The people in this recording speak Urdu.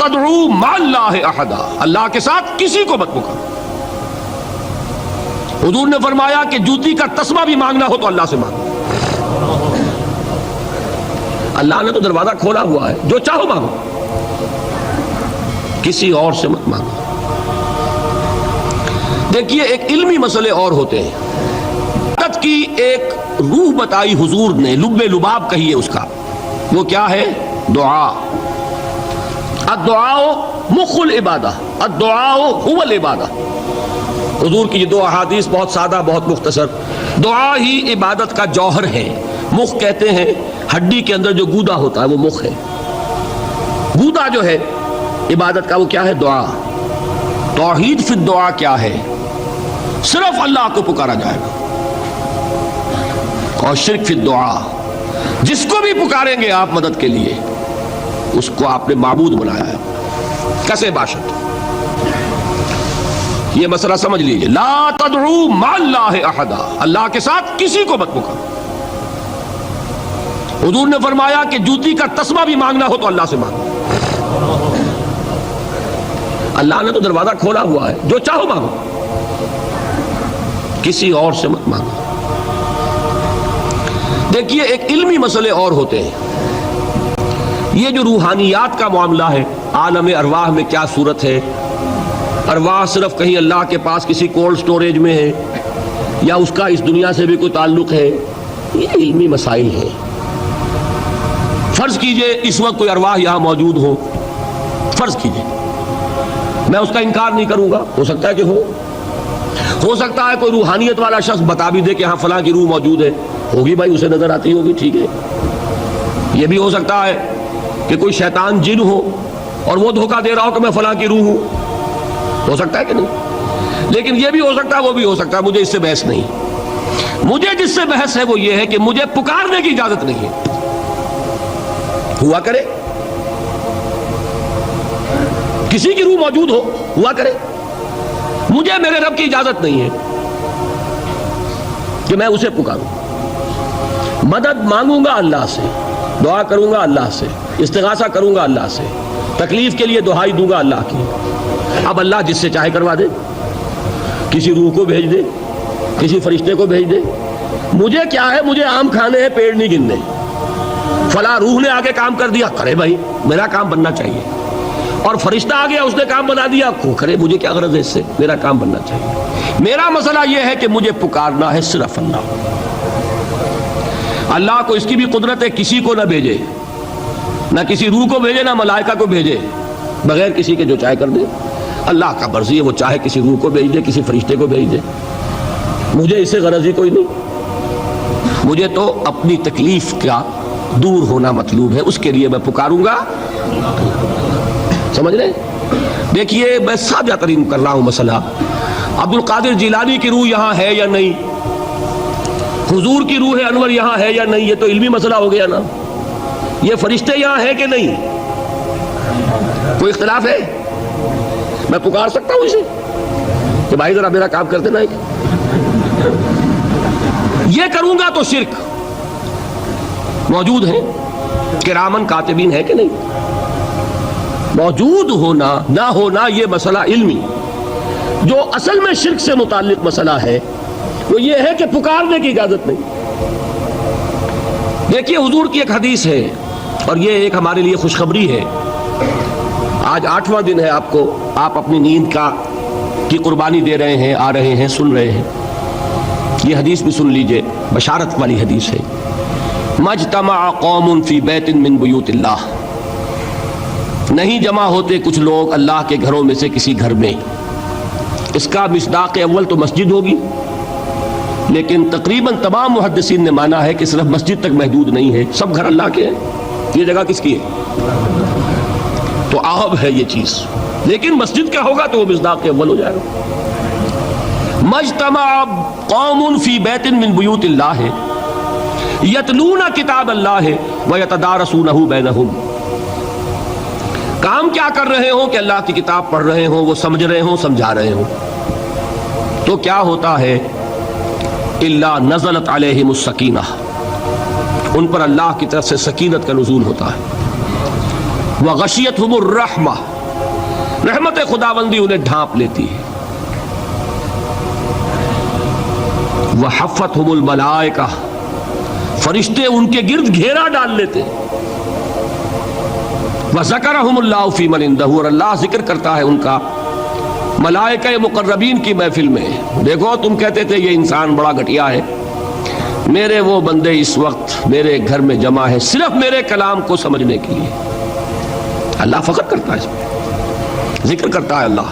تدعو مع اللہ احدا، اللہ کے ساتھ کسی کو مت پکارو۔ حضور نے فرمایا کہ جوتی کا تسمہ بھی مانگنا ہو تو اللہ سے مانگو۔ اللہ نے تو دروازہ کھولا ہوا ہے، جو چاہو مانگو، کسی اور سے مت مانگو۔ دیکھیے ایک علمی مسئلے اور ہوتے ہیں۔ عبادت کی ایک روح بتائی حضور نے، لب لباب کہیے اس کا، وہ کیا ہے؟ دعا۔ الدعاء مخ العبادہ، الدعاء هو العبادہ۔ حضور کی یہ دو احادیث بہت سادہ، بہت مختصر۔ دعا ہی عبادت کا جوہر ہے۔ مخ کہتے ہیں ہڈی کے اندر جو گودا ہوتا ہے وہ مخ ہے۔ گودا جو ہے عبادت کا وہ کیا ہے؟ دعا۔ توحید فی الدعا کیا ہے؟ صرف اللہ کو پکارا جائے گا۔ اور شرک فی الدعا، جس کو بھی پکاریں گے آپ مدد کے لیے اس کو آپ نے معبود بنایا ہے، کسے باشد۔ یہ مسئلہ سمجھ لیجئے، لا تدعو مع اللہ احدا، اللہ کے ساتھ کسی کو مت پکارو۔ حضور نے فرمایا کہ جوتی کا تسمہ بھی مانگنا ہو تو اللہ سے مانگو۔ اللہ نے تو دروازہ کھولا ہوا ہے، جو چاہو مانگو، کسی اور سے مت مانگو۔ دیکھیے ایک علمی مسئلے اور ہوتے ہیں۔ یہ جو روحانیات کا معاملہ ہے، عالم ارواح میں کیا صورت ہے، ارواح صرف کہیں اللہ کے پاس کسی کولڈ سٹوریج میں ہے یا اس کا اس دنیا سے بھی کوئی تعلق ہے، یہ علمی مسائل ہیں۔ فرض کیجئے اس وقت کوئی ارواح یہاں موجود ہو، فرض کیجئے، میں اس کا انکار نہیں کروں گا، ہو سکتا ہے کہ ہو سکتا ہے کوئی روحانیت والا شخص بتا بھی دے کہ ہاں فلاں کی روح موجود ہے، ہوگی بھائی، اسے نظر آتی ہوگی، ٹھیک ہے۔ یہ بھی ہو سکتا ہے کہ کوئی شیطان جن ہو اور وہ دھوکہ دے رہا ہو کہ میں فلاں کی روح ہوں، ہو سکتا ہے کہ نہیں؟ لیکن یہ بھی ہو سکتا ہے، وہ بھی ہو سکتا ہے، مجھے اس سے بحث نہیں۔ مجھے جس سے بحث ہے وہ یہ ہے کہ مجھے پکارنے کی اجازت نہیں ہے۔ ہوا کرے کسی کی روح موجود ہو، ہوا کرے، مجھے میرے رب کی اجازت نہیں ہے کہ میں اسے پکاروں۔ مدد مانگوں گا اللہ سے، دعا کروں گا اللہ سے، استغاثہ کروں گا اللہ سے، تکلیف کے لیے دہائی دوں گا اللہ کی۔ اب اللہ جس سے چاہے کروا دے، کسی روح کو بھیج دے، کسی فرشتے کو بھیج دے، مجھے کیا ہے؟ مجھے آم کھانے ہیں، پیڑ نہیں گننے۔ فلاں روح نے آگے کام کر دیا، کرے بھائی، میرا کام بننا چاہیے۔ اور فرشتہ آ گیا، اس نے کام بنا دیا، کرے، مجھے کیا غرض ہے اس سے، میرا کام بننا چاہیے۔ میرا مسئلہ یہ ہے کہ مجھے پکارنا ہے صرف اللہ۔ اللہ کو اس کی بھی قدرت ہے کسی کو نہ بھیجے، نہ کسی روح کو بھیجے، نہ ملائکہ کو بھیجے، بغیر کسی کے جو چاہے کر دے۔ اللہ کا مرضی ہے، وہ چاہے کسی روح کو بھیج دے، کسی فرشتے کو بھیج دے، مجھے اس سے غرض ہی کوئی نہیں۔ مجھے تو اپنی تکلیف کا دور ہونا مطلوب ہے، اس کے لیے میں پکاروں گا۔ سمجھ رہے؟ دیکھیے میں سادہ ترین کر رہا ہوں مسئلہ۔ عبد القادر جیلانی کی روح یہاں ہے یا نہیں، حضور کی روح انور یہاں ہے یا نہیں، یہ تو علمی مسئلہ ہو گیا نا۔ یہ فرشتے یہاں ہیں کہ نہیں، کوئی اختلاف ہے؟ میں پکار سکتا ہوں اسے کہ بھائی ذرا میرا کام کرتے نا؟ یہ کروں گا تو شرک۔ موجود ہیں کرامن کاتبین ہے کہ نہیں؟ موجود ہونا نہ ہونا یہ مسئلہ علمی۔ جو اصل میں شرک سے متعلق مسئلہ ہے وہ یہ ہے کہ پکارنے کی اجازت نہیں۔ دیکھیے حضور کی ایک حدیث ہے، اور یہ ایک ہمارے لیے خوشخبری ہے۔ آج 8واں دن ہے، آپ اپنی نیند کی قربانی دے رہے ہیں، آ رہے ہیں، سن رہے ہیں۔ یہ حدیث بھی سن لیجئے، بشارت والی حدیث ہے۔ مجتمع قوم فی بیت من بیوت اللہ، نہیں جمع ہوتے کچھ لوگ اللہ کے گھروں میں سے کسی گھر میں۔ اس کا مصداق اول تو مسجد ہوگی، لیکن تقریباً تمام محدثین نے مانا ہے کہ صرف مسجد تک محدود نہیں ہے، سب گھر اللہ کے ہیں۔ یہ جگہ کس کی ہے؟ تو عام ہے یہ چیز، لیکن مسجد کا ہوگا تو وہ مصداق اول ہو جائے گا۔ مجتمع قوم فی بیت من بیوت اللہ یتلون کتاب اللہ ویتدارسونہ بینہم، کام کیا کر رہے ہوں کہ اللہ کی کتاب پڑھ رہے ہوں، وہ سمجھ رہے ہوں، سمجھا رہے ہوں، تو کیا ہوتا ہے؟ الا نزلت علیہم السکینہ، ان پر اللہ کی طرف سے سکینت کا نزول ہوتا ہے۔ وغشیتہم الرحمہ، رحمت خداوندی انہیں ڈھانپ لیتی ہے. وحفتہم الملائکہ، فرشتے ان کے گرد گھیرا ڈال لیتے. وذکرہم اللہ فی من عندہ، اور اللہ ذکر کرتا ہے ان کا ملائکہ مقربین کی محفل میں. دیکھو تم کہتے تھے یہ انسان بڑا گھٹیا ہے، میرے وہ بندے اس وقت میرے گھر میں جمع ہے صرف میرے کلام کو سمجھنے کے لیے. اللہ فخر کرتا ہے اس میں، ذکر کرتا ہے اللہ.